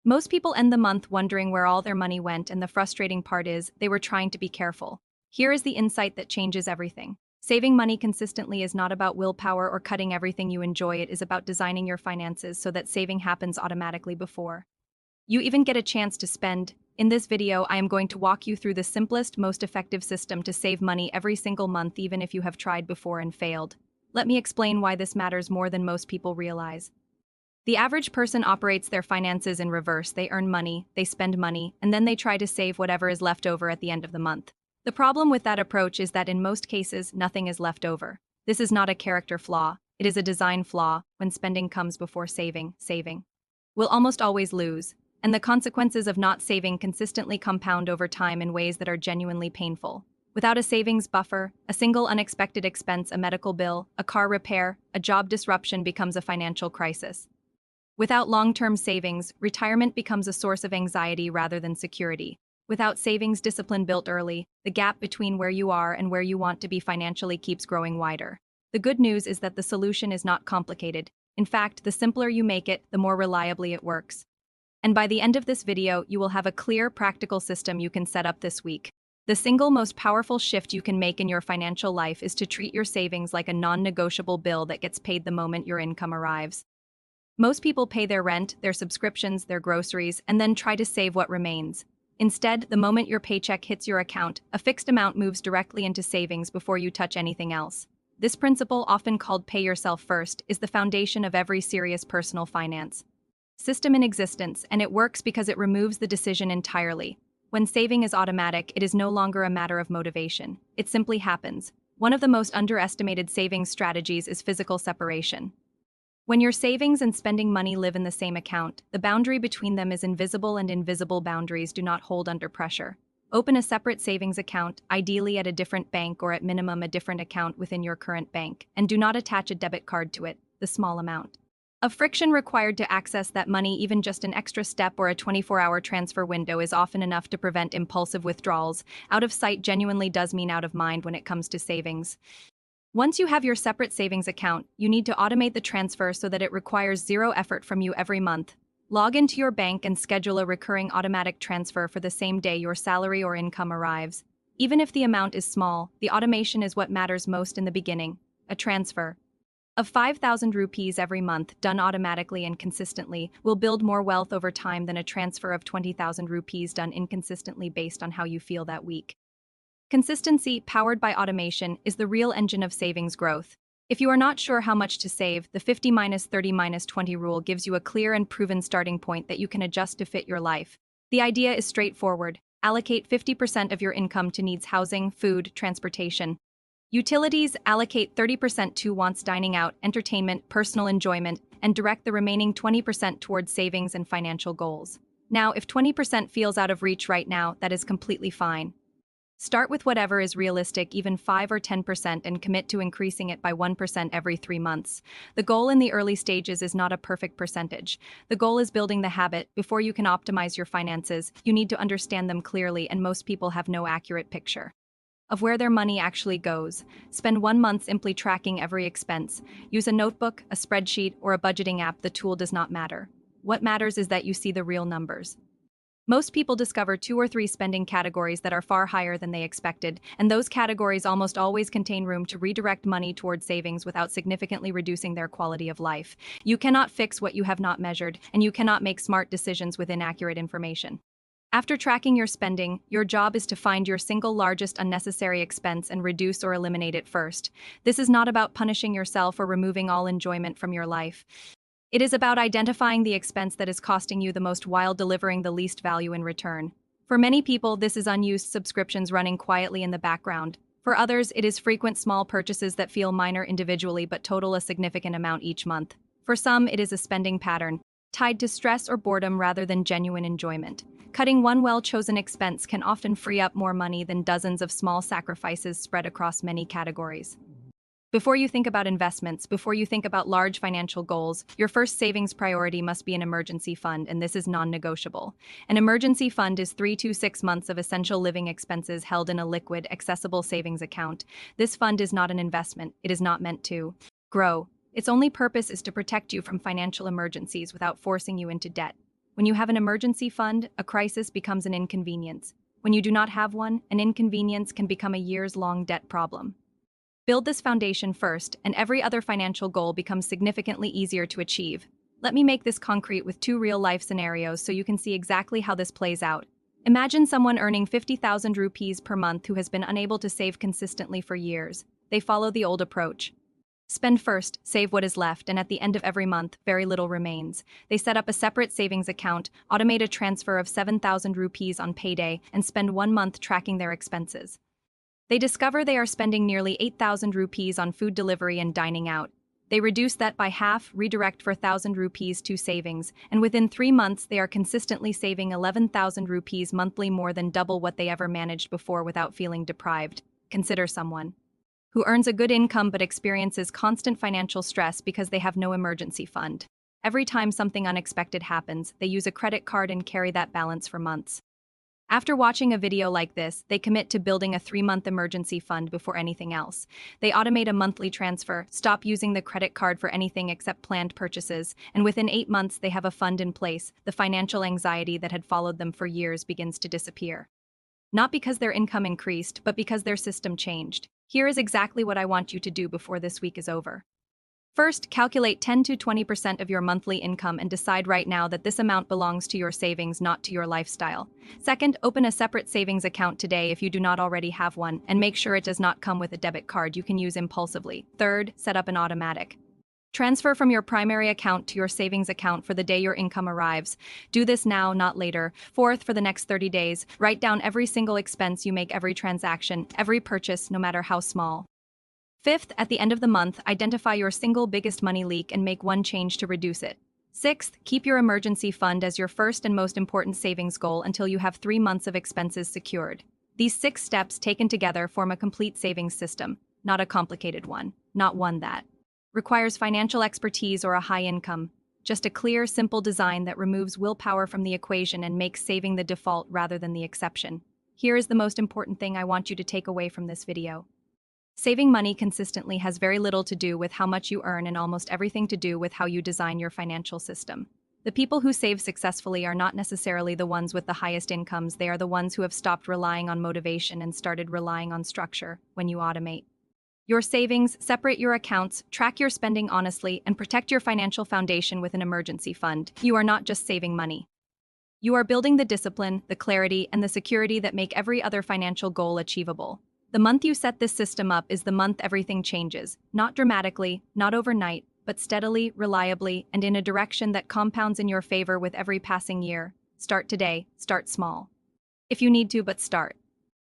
Most people end the month wondering where all their money went, and the frustrating part is they were trying to be careful. Here is the insight that changes everything. Saving money consistently is not about willpower or cutting everything you enjoy. It is about designing your finances so that saving happens automatically before you even get a chance to spend. In this video, I am going to walk you through the simplest, most effective system to save money every single month, even if you have tried before and failed. Let me explain why this matters more than most people realize. The average person operates their finances in reverse. They earn money, they spend money, and then they try to save whatever is left over at the end of the month. The problem with that approach is that in most cases, nothing is left over. This is not a character flaw, it is a design flaw. When spending comes before saving will almost always lose, and the consequences of not saving consistently compound over time in ways that are genuinely painful. Without a savings buffer, a single unexpected expense, a medical bill, a car repair, a job disruption becomes a financial crisis. Without long-term savings, retirement becomes a source of anxiety rather than security. Without savings discipline built early, the gap between where you are and where you want to be financially keeps growing wider. The good news is that the solution is not complicated. In fact, the simpler you make it, the more reliably it works. And by the end of this video, you will have a clear, practical system you can set up this week. The single most powerful shift you can make in your financial life is to treat your savings like a non-negotiable bill that gets paid the moment your income arrives. Most people pay their rent, their subscriptions, their groceries, and then try to save what remains. Instead, the moment your paycheck hits your account, a fixed amount moves directly into savings before you touch anything else. This principle, often called pay yourself first, is the foundation of every serious personal finance system in existence, and it works because it removes the decision entirely. When saving is automatic, it is no longer a matter of motivation. It simply happens. One of the most underestimated savings strategies is physical separation. When your savings and spending money live in the same account, the boundary between them is invisible, and invisible boundaries do not hold under pressure. Open a separate savings account, ideally at a different bank or at minimum a different account within your current bank, and do not attach a debit card to it, the small amount of friction required to access that money. Even just an extra step or a 24-hour transfer window is often enough to prevent impulsive withdrawals. Out of sight genuinely does mean out of mind when it comes to savings. Once you have your separate savings account, you need to automate the transfer so that it requires zero effort from you every month. Log into your bank and schedule a recurring automatic transfer for the same day your salary or income arrives. Even if the amount is small, the automation is what matters most in the beginning. A transfer of 5,000 rupees every month, done automatically and consistently, will build more wealth over time than a transfer of 20,000 rupees done inconsistently based on how you feel that week. Consistency, powered by automation, is the real engine of savings growth. If you are not sure how much to save, the 50-30-20 rule gives you a clear and proven starting point that you can adjust to fit your life. The idea is straightforward. Allocate 50% of your income to needs: housing, food, transportation. Utilities, allocate 30% to wants: dining out, entertainment, personal enjoyment, and direct the remaining 20% towards savings and financial goals. Now, if 20% feels out of reach right now, that is completely fine. Start with whatever is realistic, even 5 or 10%, and commit to increasing it by 1% every 3 months. The goal in the early stages is not a perfect percentage. The goal is building the habit. Before you can optimize your finances, you need to understand them clearly, and most people have no accurate picture of where their money actually goes. Spend 1 month simply tracking every expense. Use a notebook, a spreadsheet, or a budgeting app. The tool does not matter. What matters is that you see the real numbers. Most people discover 2 or 3 spending categories that are far higher than they expected, and those categories almost always contain room to redirect money toward savings without significantly reducing their quality of life. You cannot fix what you have not measured, and you cannot make smart decisions with inaccurate information. After tracking your spending, your job is to find your single largest unnecessary expense and reduce or eliminate it first. This is not about punishing yourself or removing all enjoyment from your life. It is about identifying the expense that is costing you the most while delivering the least value in return. For many people, this is unused subscriptions running quietly in the background. For others, it is frequent small purchases that feel minor individually but total a significant amount each month. For some, it is a spending pattern tied to stress or boredom rather than genuine enjoyment. Cutting one well-chosen expense can often free up more money than dozens of small sacrifices spread across many categories. Before you think about investments, before you think about large financial goals, your first savings priority must be an emergency fund, and this is non-negotiable. An emergency fund is 3 to 6 months of essential living expenses held in a liquid, accessible savings account. This fund is not an investment. It is not meant to grow. Its only purpose is to protect you from financial emergencies without forcing you into debt. When you have an emergency fund, a crisis becomes an inconvenience. When you do not have one, an inconvenience can become a years-long debt problem. Build this foundation first, and every other financial goal becomes significantly easier to achieve. Let me make this concrete with two real-life scenarios so you can see exactly how this plays out. Imagine someone earning 50,000 rupees per month who has been unable to save consistently for years. They follow the old approach. Spend first, save what is left, and at the end of every month, very little remains. They set up a separate savings account, automate a transfer of 7,000 rupees on payday, and spend 1 month tracking their expenses. They discover they are spending nearly 8,000 rupees on food delivery and dining out. They reduce that by half, redirect for 1,000 rupees to savings, and within 3 months they are consistently saving 11,000 rupees monthly, more than double what they ever managed before without feeling deprived. Consider someone who earns a good income but experiences constant financial stress because they have no emergency fund. Every time something unexpected happens, they use a credit card and carry that balance for months. After watching a video like this, they commit to building a 3-month emergency fund before anything else. They automate a monthly transfer, stop using the credit card for anything except planned purchases, and within 8 months they have a fund in place. The financial anxiety that had followed them for years begins to disappear. Not because their income increased, but because their system changed. Here is exactly what I want you to do before this week is over. First, calculate 10 to 20% of your monthly income and decide right now that this amount belongs to your savings, not to your lifestyle. Second, open a separate savings account today if you do not already have one, and make sure it does not come with a debit card you can use impulsively. Third, set up an automatic transfer from your primary account to your savings account for the day your income arrives. Do this now, not later. Fourth, for the next 30 days, write down every single expense you make, every transaction, every purchase, no matter how small. Fifth, at the end of the month, identify your single biggest money leak and make one change to reduce it. Sixth, keep your emergency fund as your first and most important savings goal until you have 3 months of expenses secured. These 6 steps taken together form a complete savings system, not a complicated one, not one that requires financial expertise or a high income. Just a clear, simple design that removes willpower from the equation and makes saving the default rather than the exception. Here is the most important thing I want you to take away from this video. Saving money consistently has very little to do with how much you earn and almost everything to do with how you design your financial system. The people who save successfully are not necessarily the ones with the highest incomes. They are the ones who have stopped relying on motivation and started relying on structure. When you automate your savings, separate your accounts, track your spending honestly, and protect your financial foundation with an emergency fund, you are not just saving money. You are building the discipline, the clarity, and the security that make every other financial goal achievable. The month you set this system up is the month everything changes, not dramatically, not overnight, but steadily, reliably, and in a direction that compounds in your favor with every passing year. Start today, start small. If you need to, but start.